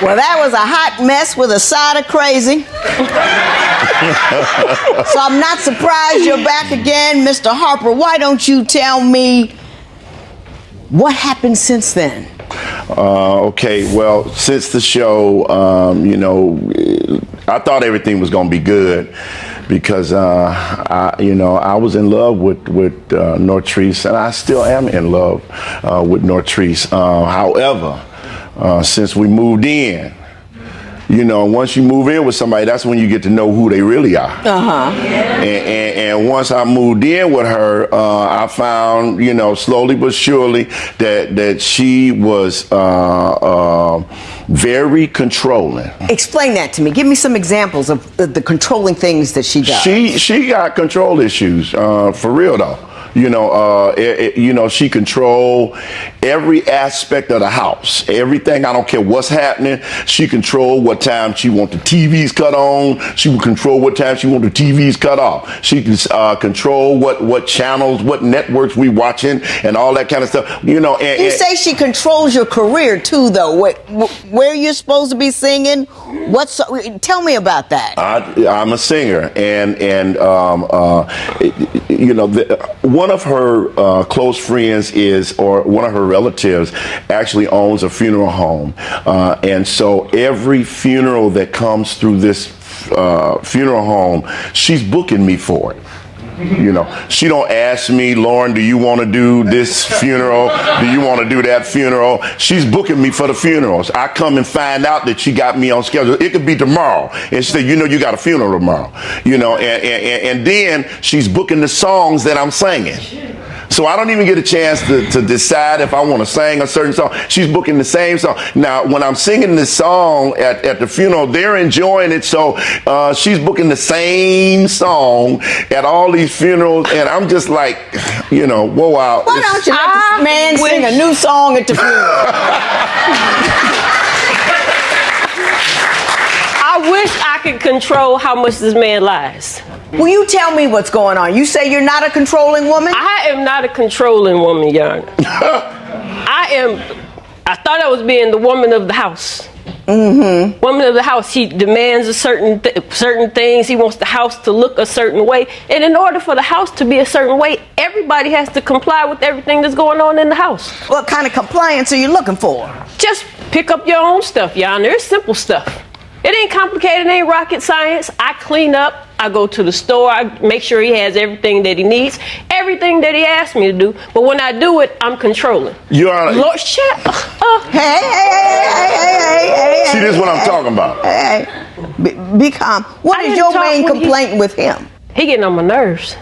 Well, that was a hot mess with a side of crazy. So I'm not surprised you're back again, Mr. Harper. Why don't you tell me what happened since then? Okay, well, since the show, I thought everything was going to be good because, I was in love with Nortrice, and I still am in love with Nortrice. However, since we moved in, once you move in with somebody, that's when you get to know who they really are. And once I moved in with her, I found, slowly but surely that she was very controlling. Explain that to me. Give me some examples of the controlling things that she does. She got control issues, for real though. She control every aspect of the house. Everything, I don't care what's happening. She control what time she want the TVs cut on. She will control what time she want the TVs cut off. She can control what channels, what networks we watching, and all that kind of stuff. You say she controls your career too, though. Where you're supposed to be singing? Tell me about that. I'm a singer, and one of her close friends one of her relatives actually owns a funeral home. And so every funeral that comes through this funeral home, she's booking me for it. She don't ask me, Lauren, do you want to do this funeral? Do you want to do that funeral? She's booking me for the funerals. I come and find out that she got me on schedule. It could be tomorrow. And she said, you got a funeral tomorrow. And then she's booking the songs that I'm singing. So I don't even get a chance to decide if I want to sing a certain song. She's booking the same song. Now, when I'm singing this song at the funeral, they're enjoying it. So she's booking the same song at all these funerals. And I'm just like, whoa, wow. Why don't you let this man sing a new song at the funeral? I wish I could control how much this man lies. Will you tell me what's going on? You say you're not a controlling woman? I am not a controlling woman, Your Honor. I thought I was being the woman of the house. Mm-hmm. Woman of the house. He demands certain things. He wants the house to look a certain way. And in order for the house to be a certain way, everybody has to comply with everything that's going on in the house. What kind of compliance are you looking for? Just pick up your own stuff, Your Honor. It's simple stuff. It ain't complicated, it ain't rocket science. I clean up, I go to the store, I make sure he has everything that he needs, everything that he asked me to do. But when I do it, I'm controlling. Your Honor. Lord, shut up. Hey. See, this is what I'm talking about. Hey. Be calm. What is your main complaint with him? He getting on my nerves.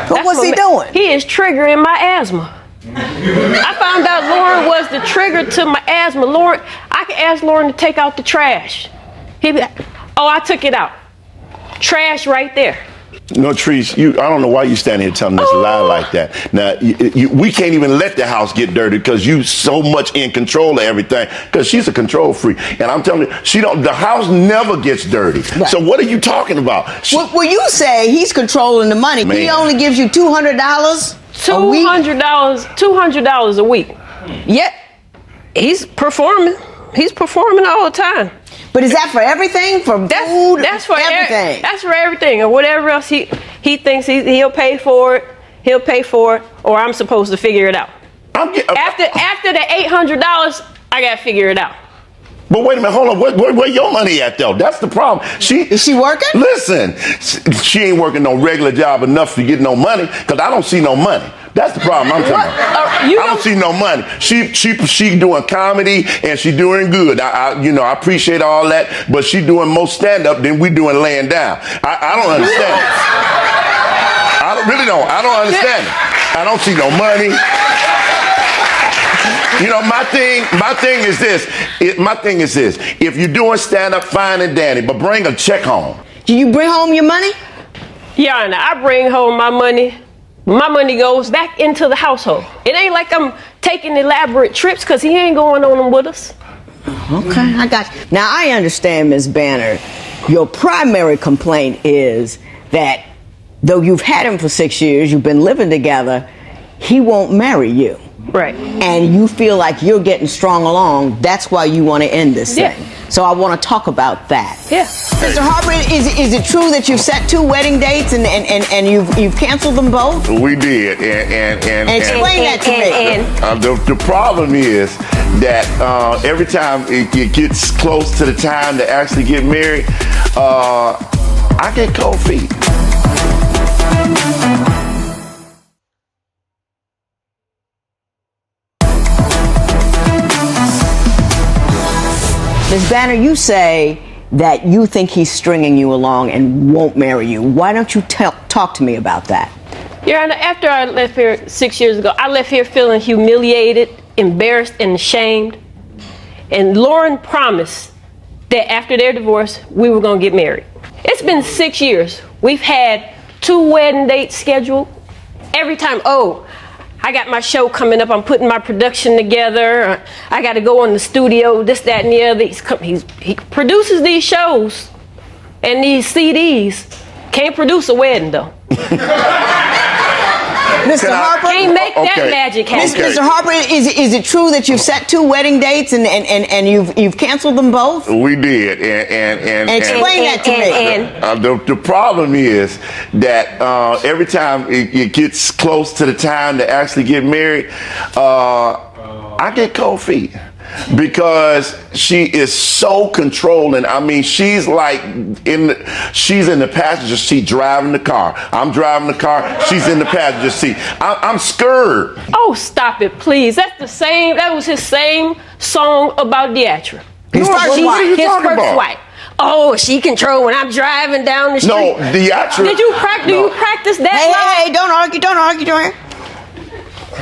What's he doing? He is triggering my asthma. I found out Lauren was the trigger to my asthma. I can ask Lauren to take out the trash. He'd be like, oh, I took it out. Trash right there. Nortrice, I don't know why you standing here telling us a lie like that. Now, we can't even let the house get dirty because you so much in control of everything. Because she's a control freak, and I'm telling you, the house never gets dirty. Right. So what are you talking about? Well, you say he's controlling the money. Man. He only gives you $200. $200 a week. Yet he's performing. He's performing all the time. But is that for everything? For food? That's for everything. That's for everything, or whatever else he thinks he'll pay for it. He'll pay for it, or I'm supposed to figure it out. After the $800, I gotta figure it out. But wait a minute, hold on. Where your money at though? That's the problem. Is she working? Listen, she ain't working no regular job enough to get no money because I don't see no money. That's the problem I'm talking about. I don't see no money. She doing comedy and she doing good. I appreciate all that, but she doing more stand up than we doing laying down. I don't understand it. I really don't. I don't understand it. I don't see no money. My thing is this. If you're doing stand up, fine and dandy, but bring a check home. Do you bring home your money? Yeah, and I bring home my money. My money goes back into the household. It ain't like I'm taking elaborate trips because he ain't going on them with us. Okay, I got you. Now, I understand, Ms. Banner, your primary complaint is that though you've had him for 6 years, you've been living together, he won't marry you. Right. and you feel like you're getting strong along, that's why you want to end this Yeah. thing. So I want to talk about that. Yeah. Mr. Harper, is it true that you've set 2 wedding dates and you've canceled them both? We did, and Explain that to me. the problem is that every time it gets close to the time to actually get married, I get cold feet. Ms. Banner, you say that you think he's stringing you along and won't marry you. Why don't you talk to me about that? Your Honor, after I left here 6 years ago, I left here feeling humiliated, embarrassed, and ashamed. And Lauren promised that after their divorce, we were going to get married. It's been 6 years. We've had 2 wedding dates scheduled. Every time, I got my show coming up. I'm putting my production together. I got to go in the studio, this, that, and the other. He produces these shows and these CDs. Can't produce a wedding, though. Mr. Harper? Can't make that magic happen. Mr. Harper, is it true that you've set 2 wedding dates and you've canceled them both? We did, and Explain that to me. The problem is that every time it gets close to the time to actually get married, I get cold feet. Because she is so controlling. I mean, she's like she's in the passenger seat driving the car. I'm driving the car. She's in the passenger seat. I'm scared. Oh, stop it, please. That was his same song about Deatra. His first What are you His talking first about? wife. Oh, she control when I'm driving down the street. No, Deatra. Did you practice? Do you practice that? Hey, don't argue, Joanne.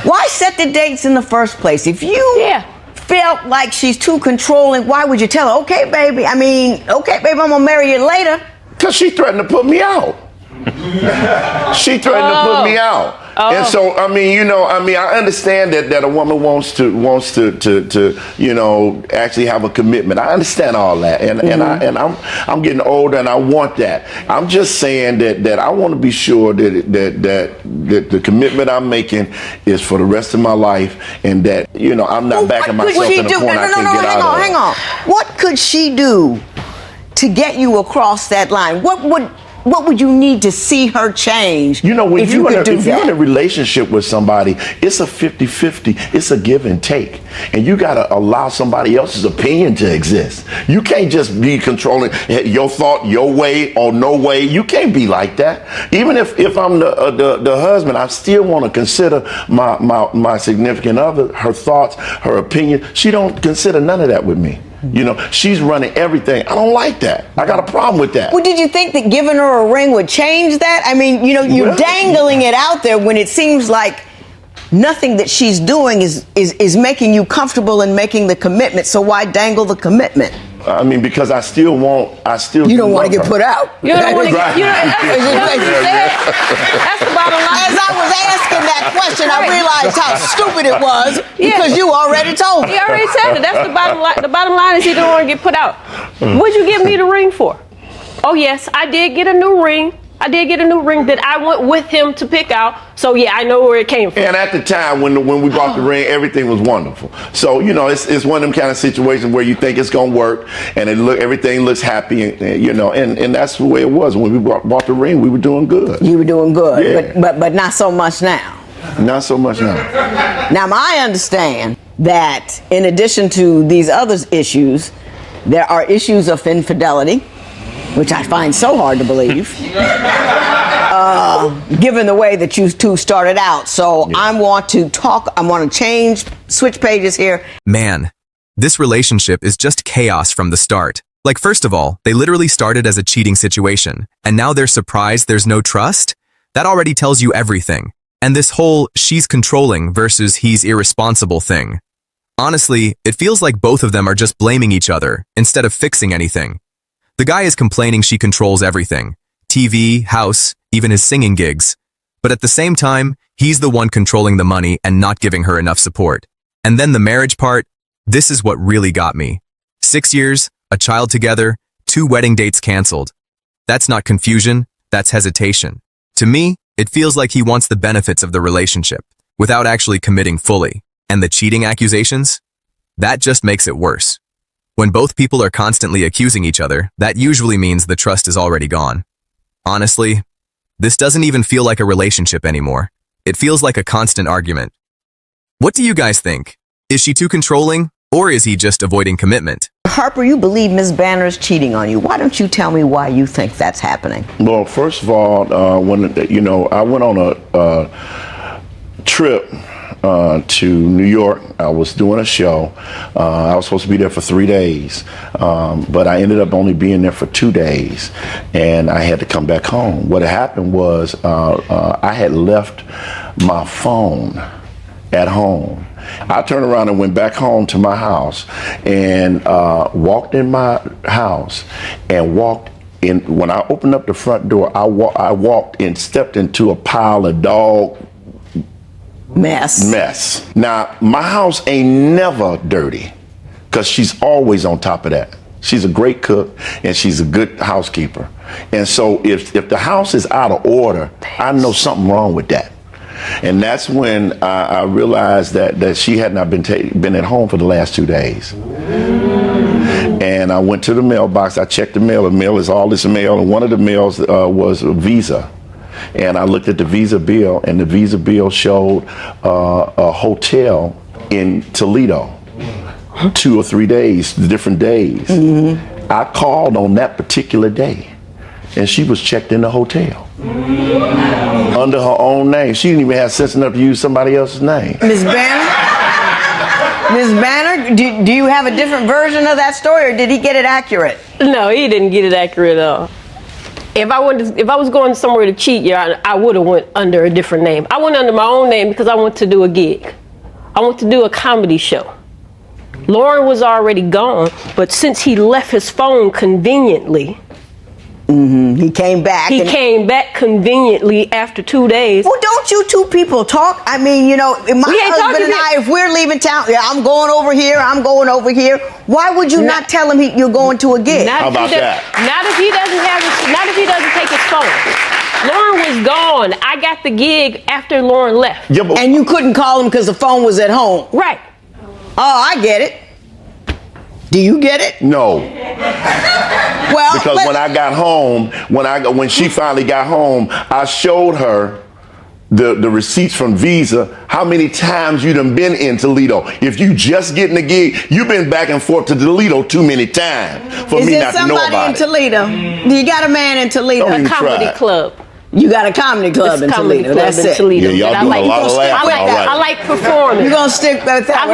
Why set the dates in the first place? If you felt like she's too controlling, why would you tell her, okay, baby, I'm gonna marry you later? Because she threatened to put me out. She threatened to put me out. And so, I understand that a woman wants to actually have a commitment. I understand all that, and I'm getting older, and I want that. I'm just saying that I want to be sure that the commitment I'm making is for the rest of my life, and that I'm not backing myself in a corner I can't get out of. Hang on. What could she do to get you across that line? What would you need to see her change? If you're in a relationship with somebody, it's a 50-50. It's a give and take. And you got to allow somebody else's opinion to exist. You can't just be controlling your thought, your way or no way. You can't be like that. Even if I'm the husband, I still want to consider my significant other, her thoughts, her opinion. She don't consider none of that with me. She's running everything. I don't like that. I got a problem with that. Well, did you think that giving her a ring would change that? I mean, you're dangling it out there when it seems like nothing that she's doing is making you comfortable in making the commitment. So why dangle the commitment? I mean, because I still You don't want to get put out. You don't want to get. That's the bottom line. As I was asking that question, I realized how stupid it was because you already told me. He already said it. That's the bottom line. The bottom line is he don't want to get put out. What'd you give me the ring for? Oh yes, I did get a new ring. I did get a new ring that I went with him to pick out. So yeah, I know where it came from. And at the time when we bought the ring, everything was wonderful. So it's one of them kind of situations where you think it's gonna work, and everything looks happy, and that's the way it was when we bought the ring. We were doing good. You were doing good, but not so much now. Not so much now. Now I understand that in addition to these other issues, there are issues of infidelity, which I find so hard to believe, given the way that you two started out. So I want to switch pages here. Man, this relationship is just chaos from the start. Like, first of all, they literally started as a cheating situation, and now they're surprised there's no trust? That already tells you everything. And this whole she's controlling versus he's irresponsible thing. Honestly, it feels like both of them are just blaming each other instead of fixing anything. The guy is complaining she controls everything, TV, house, even his singing gigs. But at the same time, he's the one controlling the money and not giving her enough support. And then the marriage part, this is what really got me. 6 years, a child together, 2 wedding dates canceled. That's not confusion, that's hesitation. To me, it feels like he wants the benefits of the relationship, without actually committing fully. And the cheating accusations? That just makes it worse. When both people are constantly accusing each other, that usually means the trust is already gone. Honestly, this doesn't even feel like a relationship anymore. It feels like a constant argument. What do you guys think? Is she too controlling, or is he just avoiding commitment? Harper, you believe Ms. Banner's cheating on you. Why don't you tell me why you think that's happening? Well, first of all, when I went on a trip to New York. I was doing a show. I was supposed to be there for 3 days, but I ended up only being there for 2 days, and I had to come back home. What happened was I had left my phone at home. I turned around and went back home to my house and walked in my house and walked in. When I opened up the front door, I walked and stepped into a pile of dog mess. Now, my house ain't never dirty because she's always on top of that. She's a great cook and she's a good housekeeper. And so if the house is out of order, I know something wrong with that. And that's when I realized that she had not been at home for the last 2 days. And I went to the mailbox. I checked the mail. The mail is all this mail. And one of the mails was a Visa. And I looked at the Visa bill, and the Visa bill showed a hotel in Toledo, 2 or 3 days, different days. Mm-hmm. I called on that particular day, and she was checked in the hotel under her own name. She didn't even have sense enough to use somebody else's name. Ms. Banner, do you have a different version of that story, or did he get it accurate? No, he didn't get it accurate at all. If I was going somewhere to cheat, yeah, I would have went under a different name. I went under my own name because I went to do a gig. I went to do a comedy show. Lauren was already gone, but since he left his phone conveniently, he came back. He came back conveniently after 2 days. Well, don't you two people talk? I mean, my husband and I, if we're leaving town, yeah, I'm going over here, I'm going over here. Why would you not tell him you're going to a gig? How about that? Not if he doesn't take his phone. Lauren was gone. I got the gig after Lauren left. Yeah, and you couldn't call him because the phone was at home. Right. Oh, I get it. Do you get it? No. Well, because when I got home, when she finally got home, I showed her the receipts from Visa, how many times you done been in Toledo. If you just getting the gig, you've been back and forth to Toledo too many times for me not to know about it. Is there somebody in Toledo? Do you got a man in Toledo? A comedy club. You got a comedy club in Toledo. That's it. Toledo. Yeah, y'all doing a lot of laughing. I like performing. You're going to stick with that. I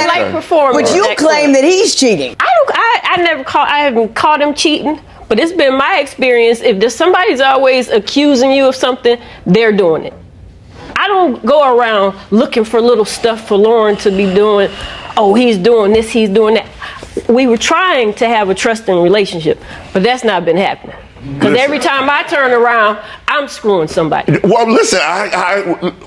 like performing. But you claim that he's cheating. I haven't caught him cheating, but it's been my experience. If there's somebody's always accusing you of something, they're doing it. I don't go around looking for little stuff for Lauren to be doing. Oh, he's doing this, he's doing that. We were trying to have a trusting relationship, but that's not been happening. Because every time I turn around, I'm screwing somebody. Well, listen,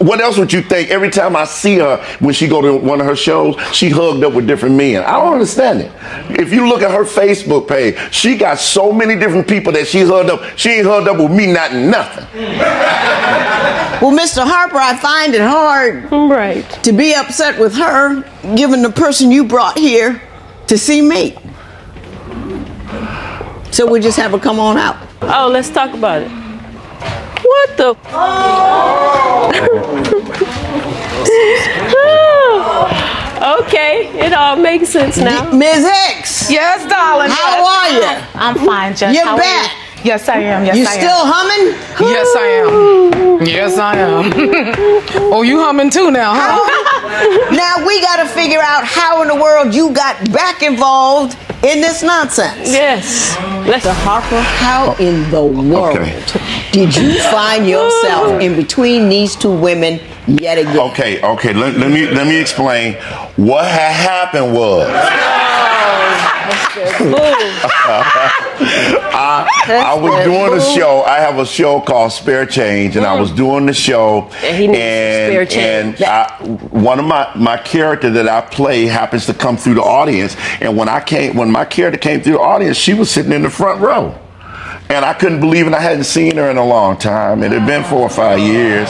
what else would you think? Every time I see her, when she go to one of her shows, she hugged up with different men. I don't understand it. If you look at her Facebook page, she got so many different people that she hugged up. She ain't hugged up with me, nothing. Well, Mr. Harper, I find it hard to be upset with her, given the person you brought here to see me. So we just have her come on out. Oh, let's talk about it. What the? Okay, it all makes sense now. Ms. Hicks. Yes, darling. How are you? I'm fine, Judge. You're back. Yes, I am. Yes, you I am. still humming? Yes, I am. Yes, I am. Oh, you humming too now, huh? Now we got to figure out how in the world you got back involved in this nonsense. Yes. Mr. Harper, how in the world did you find yourself in between these two women yet again? Okay. Let me explain. What had happened was I was doing a show. I have a show called Spare Change, and I was doing the show. And one of my character that I play happens to come through the audience. And when my character came through the audience, she was sitting in the front row. and I couldn't believe it. I hadn't seen her in a long time. It had been 4 or 5 years.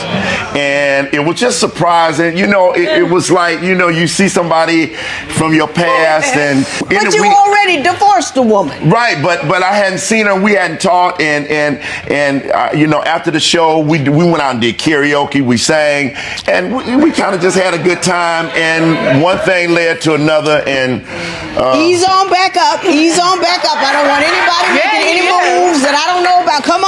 And it was just surprising. You know, it was like, you know, you see somebody from your past and... But you already divorced a woman. Right, but I hadn't seen her. We hadn't talked, and you know, after the show, we went out and did karaoke. We sang, and we kind of just had a good time. And one thing led to another, and ease on back up. Ease on back up. I don't want anybody making any moves that I don't know about. Come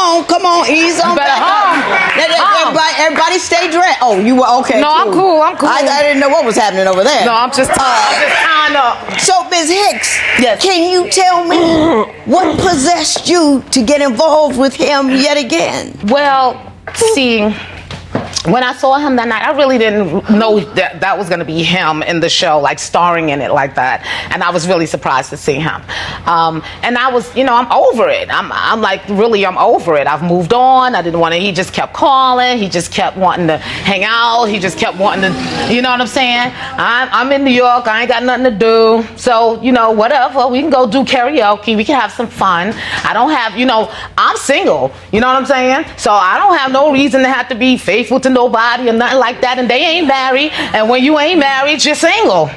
on, ease on back up. Everybody stay dressed. Oh, you were okay. No, I'm cool. I didn't know what was happening over there. No, I'm just tying up. So, Ms. Hicks, yes. Can you tell me what possessed you to get involved with him yet again? Well, see, when I saw him that night, I really didn't know that was going to be him in the show, like starring in it like that. And I was really surprised to see him. And I was, you know, I'm over it. I'm like, really, I'm over it. I've moved on. I didn't want to, he just kept calling. He just kept wanting to hang out. He just kept wanting to, you know what I'm saying? I'm in New York. I ain't got nothing to do. So, you know, whatever. We can go do karaoke. We can have some fun. I don't have, you know, I'm single. You know what I'm saying? So I don't have no reason to have to be faithful to nobody or nothing like that, and they ain't married, and when you ain't married, you're single.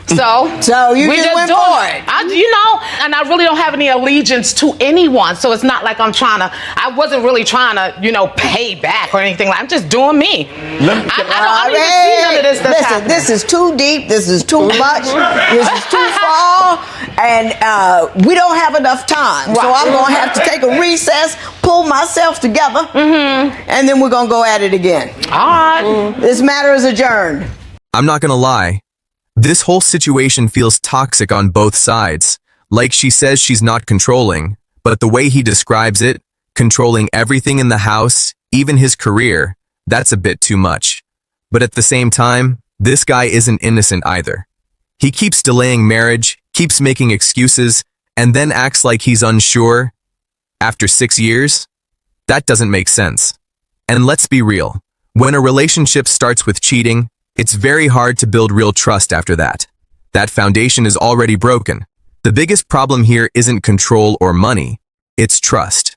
So you we just went do for it. You know, and I really don't have any allegiance to anyone, so it's not like I wasn't really trying to, you know, pay back or anything. I'm just doing me. I don't even see none of this that's happening. This is too deep. This is too much. This is too far, and we don't have enough time. So I'm going to have to take a recess, pull myself together, and then we're going to go at it again. All right. This matter is adjourned. I'm not gonna lie. This whole situation feels toxic on both sides. Like she says she's not controlling, but the way he describes it, controlling everything in the house, even his career, that's a bit too much. But at the same time, this guy isn't innocent either. He keeps delaying marriage, keeps making excuses, and then acts like he's unsure. After 6 years? That doesn't make sense. And let's be real. When a relationship starts with cheating, it's very hard to build real trust after that. That foundation is already broken. The biggest problem here isn't control or money, it's trust.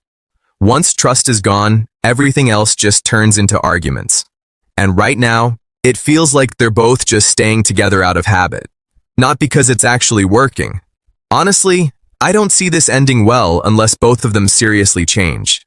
Once trust is gone, everything else just turns into arguments. And right now, it feels like they're both just staying together out of habit. Not because it's actually working. Honestly, I don't see this ending well unless both of them seriously change.